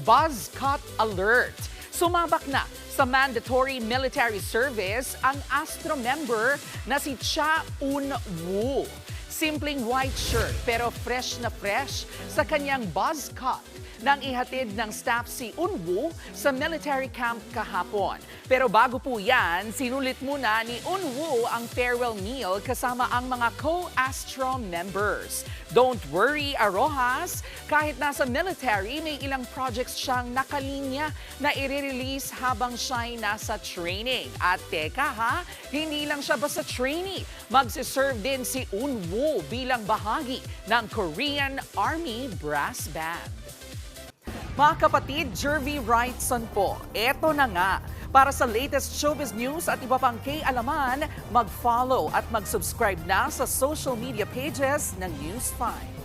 Buzz cut alert. Sumabak na sa mandatory military service ang Astro member na si Cha Eun-woo. Simpleng white shirt pero fresh na fresh sa kanyang buzz cut nang ihatid ng staff si Eun-woo sa military camp kahapon. Pero bago po yan, sinulit muna ni Eun-woo ang farewell meal kasama ang mga co-Astro members. Don't worry, Arohas, kahit nasa military, may ilang projects siyang nakalinya na i-release habang siya'y nasa training. At teka ha, hindi lang siya basta trainee. Magsiserve din si Eun-woo bilang bahagi ng Korean Army Brass Band. Mga kapatid, Jervy Wrightson po, eto na nga. Para sa latest showbiz news at iba pang kay-alaman, mag-follow at mag-subscribe na sa social media pages ng News 5.